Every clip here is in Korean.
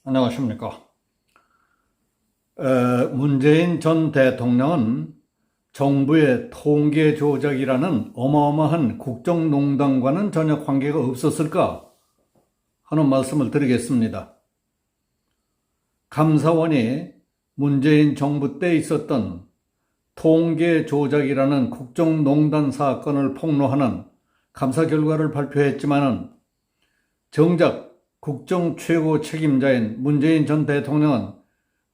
안녕하십니까. 문재인 전 대통령은 정부의 통계 조작이라는 어마어마한 국정농단과는 전혀 관계가 없었을까 하는 말씀을 드리겠습니다. 감사원이 문재인 정부 때 있었던 통계 조작이라는 국정농단 사건을 폭로하는 감사 결과를 발표했지만은 정작 국정 최고 책임자인 문재인 전 대통령은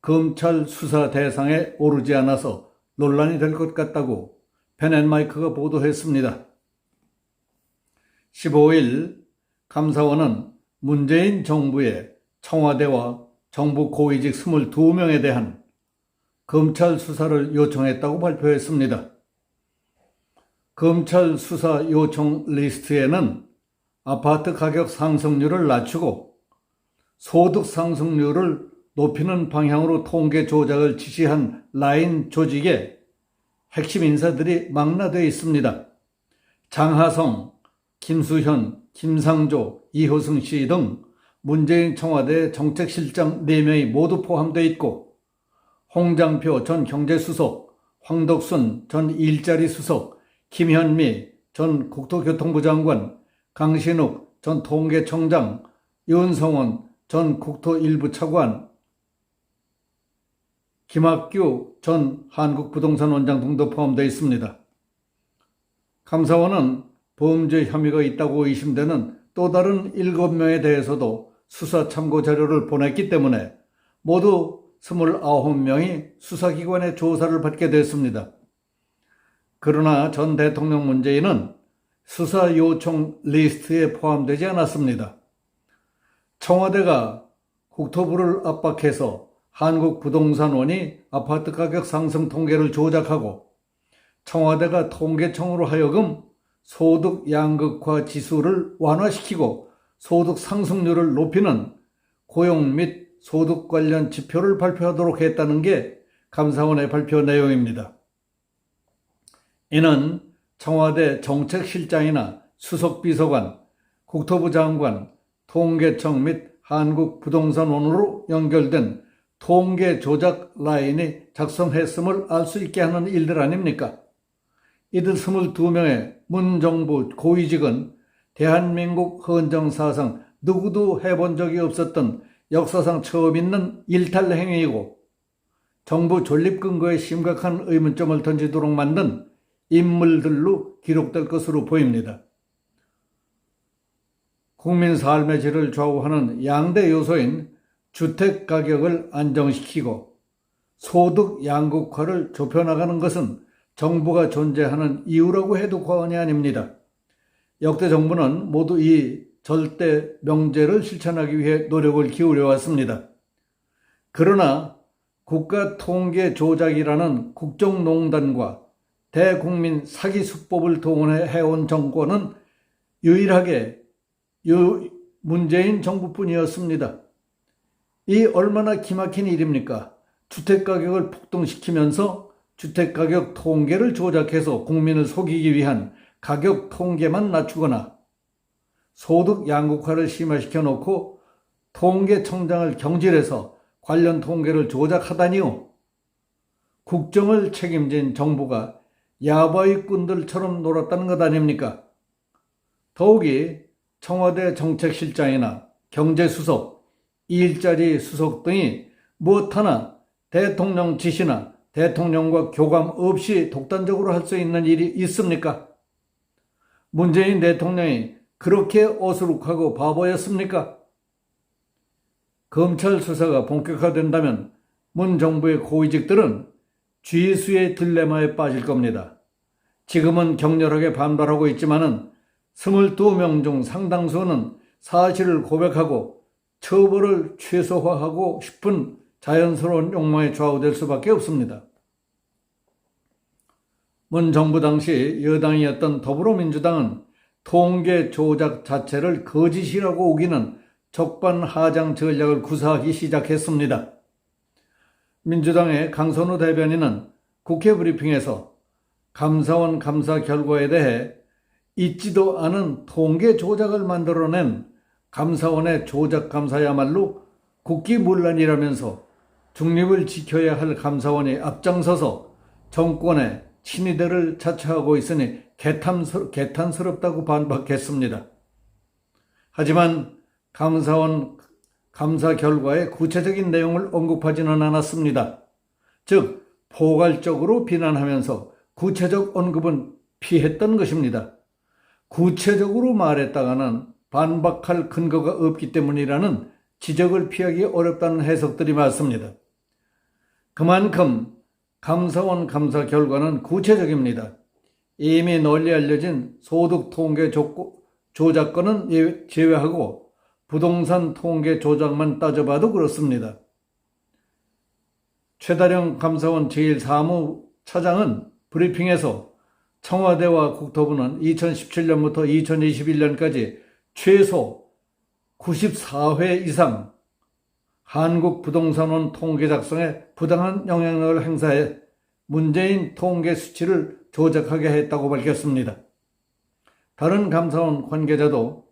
검찰 수사 대상에 오르지 않아서 논란이 될 것 같다고 펜앤마이크가 보도했습니다. 15일 감사원은 문재인 정부의 청와대와 정부 고위직 22명에 대한 검찰 수사를 요청했다고 발표했습니다. 검찰 수사 요청 리스트에는 아파트 가격 상승률을 낮추고 소득 상승률을 높이는 방향으로 통계 조작을 지시한 라인 조직의 핵심 인사들이 망라되어 있습니다. 장하성, 김수현, 김상조, 이호승 씨 등 문재인 청와대 정책실장 4명이 모두 포함되어 있고 홍장표 전 경제수석, 황덕순 전 일자리 수석, 김현미 전 국토교통부 장관, 강신욱 전 통계청장, 윤성원 전 국토일부 차관, 김학규 전 한국부동산원장 등도 포함되어 있습니다. 감사원은 범죄 혐의가 있다고 의심되는 또 다른 7명에 대해서도 수사 참고 자료를 보냈기 때문에 모두 29명이 수사기관의 조사를 받게 됐습니다. 그러나 전 대통령 문재인은 수사 요청 리스트에 포함되지 않았습니다. 청와대가 국토부를 압박해서 한국부동산원이 아파트 가격 상승 통계를 조작하고 청와대가 통계청으로 하여금 소득 양극화 지수를 완화시키고 소득 상승률을 높이는 고용 및 소득 관련 지표를 발표하도록 했다는 게 감사원의 발표 내용입니다. 이는 청와대 정책실장이나 수석비서관, 국토부 장관, 통계청 및 한국부동산원으로 연결된 통계 조작 라인이 작성했음을 알 수 있게 하는 일들 아닙니까? 이들 22명의 문정부 고위직은 대한민국 헌정사상 누구도 해본 적이 없었던 역사상 처음 있는 일탈 행위이고 정부 존립 근거에 심각한 의문점을 던지도록 만든 인물들로 기록될 것으로 보입니다. 국민 삶의 질을 좌우하는 양대 요소인 주택 가격을 안정시키고 소득 양극화를 좁혀나가는 것은 정부가 존재하는 이유라고 해도 과언이 아닙니다. 역대 정부는 모두 이 절대 명제를 실천하기 위해 노력을 기울여 왔습니다. 그러나 국가 통계 조작이라는 국정농단과 대국민 사기 수법을 동원해 해온 정권은 유일하게 문재인 정부뿐이었습니다. 이 얼마나 기막힌 일입니까? 주택가격을 폭등시키면서 주택가격 통계를 조작해서 국민을 속이기 위한 가격 통계만 낮추거나 소득 양극화를 심화시켜 놓고 통계청장을 경질해서 관련 통계를 조작하다니요. 국정을 책임진 정부가 야바이꾼들처럼 놀았다는 것 아닙니까? 더욱이 청와대 정책실장이나 경제수석, 일자리 수석 등이 무엇 하나 대통령 지시나 대통령과 교감 없이 독단적으로 할 수 있는 일이 있습니까? 문재인 대통령이 그렇게 어수룩하고 바보였습니까? 검찰 수사가 본격화된다면 문 정부의 고위직들은 쥐수의 딜레마에 빠질 겁니다. 지금은 격렬하게 반발하고 있지만은 22명 중 상당수는 사실을 고백하고 처벌을 최소화하고 싶은 자연스러운 욕망에 좌우될 수밖에 없습니다. 문 정부 당시 여당이었던 더불어민주당은 통계 조작 자체를 거짓이라고 우기는 적반하장 전략을 구사하기 시작했습니다. 민주당의 강선우 대변인은 국회 브리핑에서 감사원 감사 결과에 대해 있지도 않은 통계 조작을 만들어낸 감사원의 조작 감사야말로 국기문란이라면서 중립을 지켜야 할 감사원이 앞장서서 정권의 친위대를 자처하고 있으니 개탄스럽다고 반박했습니다. 하지만 감사원 감사 결과의 구체적인 내용을 언급하지는 않았습니다. 즉, 포괄적으로 비난하면서 구체적 언급은 피했던 것입니다. 구체적으로 말했다가는 반박할 근거가 없기 때문이라는 지적을 피하기 어렵다는 해석들이 많습니다. 그만큼 감사원 감사 결과는 구체적입니다. 이미 널리 알려진 소득 통계 조작건은 제외하고 부동산 통계 조작만 따져봐도 그렇습니다. 최다령 감사원 제1사무차장은 브리핑에서 청와대와 국토부는 2017년부터 2021년까지 최소 94회 이상 한국부동산원 통계 작성에 부당한 영향력을 행사해 문재인 통계 수치를 조작하게 했다고 밝혔습니다. 다른 감사원 관계자도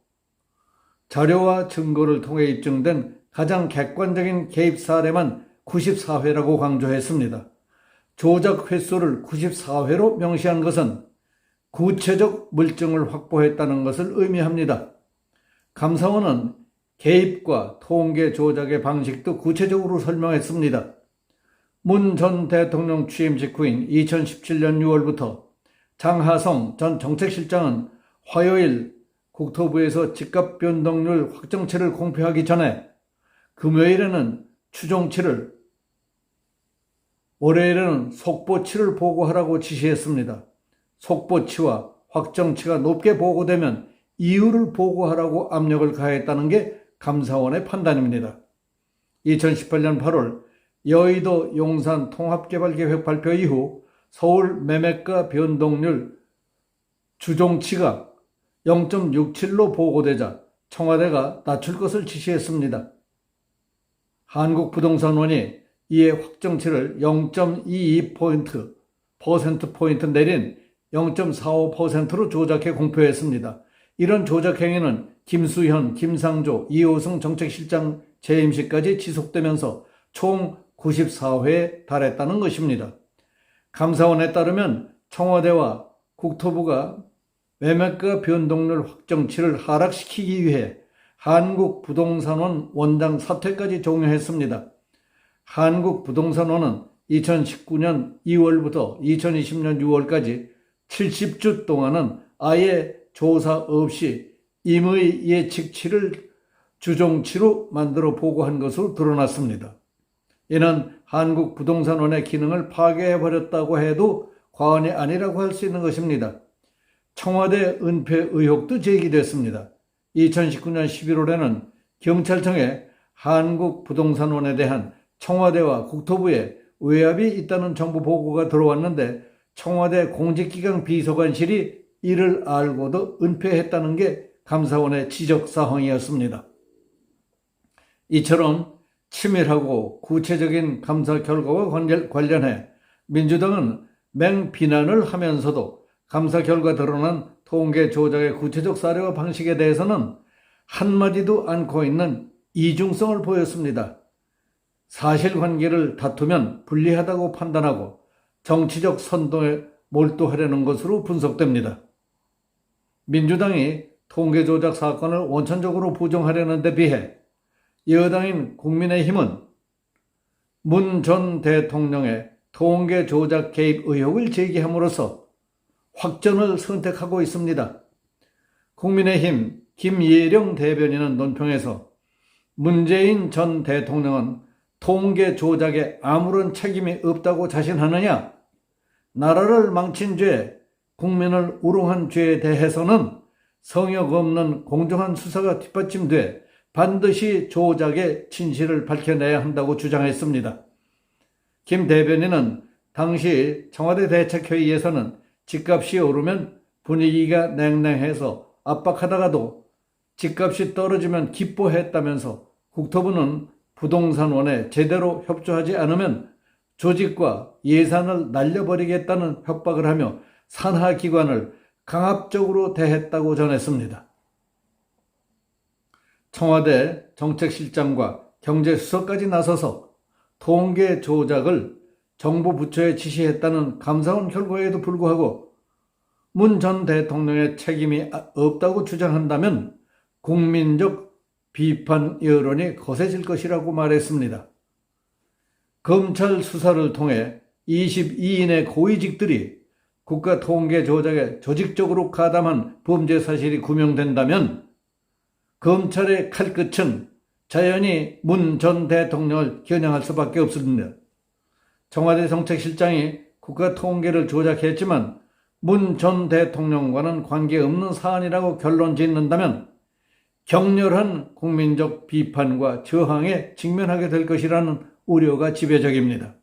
자료와 증거를 통해 입증된 가장 객관적인 개입 사례만 94회라고 강조했습니다. 조작 횟수를 94회로 명시한 것은 구체적 물증을 확보했다는 것을 의미합니다. 감사원은 개입과 통계 조작의 방식도 구체적으로 설명했습니다. 문 전 대통령 취임 직후인 2017년 6월부터 장하성 전 정책실장은 화요일 국토부에서 집값 변동률 확정치를 공표하기 전에 금요일에는 추정치를, 월요일에는 속보치를 보고하라고 지시했습니다. 속보치와 확정치가 높게 보고되면 이유를 보고하라고 압력을 가했다는 게 감사원의 판단입니다. 2018년 8월 여의도 용산 통합개발계획 발표 이후 서울 매매가 변동률 주종치가 0.67로 보고되자 청와대가 낮출 것을 지시했습니다. 한국부동산원이 이에 확정치를 0.22%포인트 내린 0.45%로 조작해 공표했습니다. 이런 조작 행위는 김수현, 김상조, 이호승 정책실장 재임시까지 지속되면서 총 94회에 달했다는 것입니다. 감사원에 따르면 청와대와 국토부가 매매가 변동률 확정치를 하락시키기 위해 한국부동산원 원장 사퇴까지 종용했습니다. 한국부동산원은 2019년 2월부터 2020년 6월까지 70주 동안은 아예 조사 없이 임의 예측치를 주종치로 만들어 보고한 것으로 드러났습니다. 이는 한국부동산원의 기능을 파괴해버렸다고 해도 과언이 아니라고 할 수 있는 것입니다. 청와대 은폐 의혹도 제기됐습니다. 2019년 11월에는 경찰청에 한국부동산원에 대한 청와대와 국토부에 외압이 있다는 정보 보고가 들어왔는데 청와대 공직기강 비서관실이 이를 알고도 은폐했다는 게 감사원의 지적사항이었습니다. 이처럼 치밀하고 구체적인 감사 결과와 관련해 민주당은 맹비난을 하면서도 감사 결과 드러난 통계 조작의 구체적 사례와 방식에 대해서는 한마디도 않고 있는 이중성을 보였습니다. 사실관계를 다투면 불리하다고 판단하고 정치적 선동에 몰두하려는 것으로 분석됩니다. 민주당이 통계 조작 사건을 원천적으로 부정하려는 데 비해 여당인 국민의힘은 문 전 대통령의 통계 조작 개입 의혹을 제기함으로써 확전을 선택하고 있습니다. 국민의힘 김예령 대변인은 논평에서 문재인 전 대통령은 통계 조작에 아무런 책임이 없다고 자신하느냐? 나라를 망친 죄, 국민을 우롱한 죄에 대해서는 성역 없는 공정한 수사가 뒷받침돼 반드시 조작의 진실을 밝혀내야 한다고 주장했습니다. 김 대변인은 당시 청와대 대책회의에서는 집값이 오르면 분위기가 냉랭해서 압박하다가도 집값이 떨어지면 기뻐했다면서 국토부는 부동산원에 제대로 협조하지 않으면 조직과 예산을 날려버리겠다는 협박을 하며 산하기관을 강압적으로 대했다고 전했습니다. 청와대 정책실장과 경제수석까지 나서서 통계 조작을 정부 부처에 지시했다는 감사원 결과에도 불구하고 문 전 대통령의 책임이 없다고 주장한다면 국민적 비판 여론이 거세질 것이라고 말했습니다. 검찰 수사를 통해 22인의 고위직들이 국가통계 조작에 조직적으로 가담한 범죄 사실이 규명된다면 검찰의 칼끝은 자연히 문 전 대통령을 겨냥할 수밖에 없습니다. 청와대 정책실장이 국가통계를 조작했지만 문 전 대통령과는 관계없는 사안이라고 결론 짓는다면 격렬한 국민적 비판과 저항에 직면하게 될 것이라는 우려가 지배적입니다.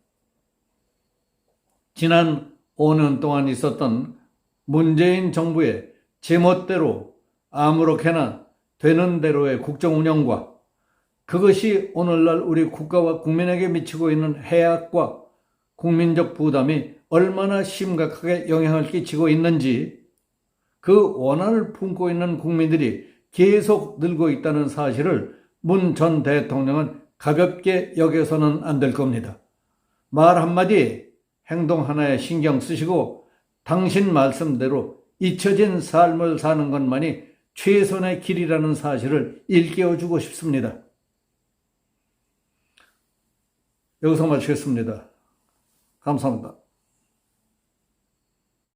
지난 5년 동안 있었던 문재인 정부의 제멋대로 아무렇게나 되는 대로의 국정 운영과 그것이 오늘날 우리 국가와 국민에게 미치고 있는 해악과 국민적 부담이 얼마나 심각하게 영향을 끼치고 있는지 그 원한을 품고 있는 국민들이 계속 늘고 있다는 사실을 문 전 대통령은 가볍게 여겨서는 안 될 겁니다. 말 한마디, 행동 하나에 신경 쓰시고 당신 말씀대로 잊혀진 삶을 사는 것만이 최선의 길이라는 사실을 일깨워주고 싶습니다. 여기서 마치겠습니다. 감사합니다.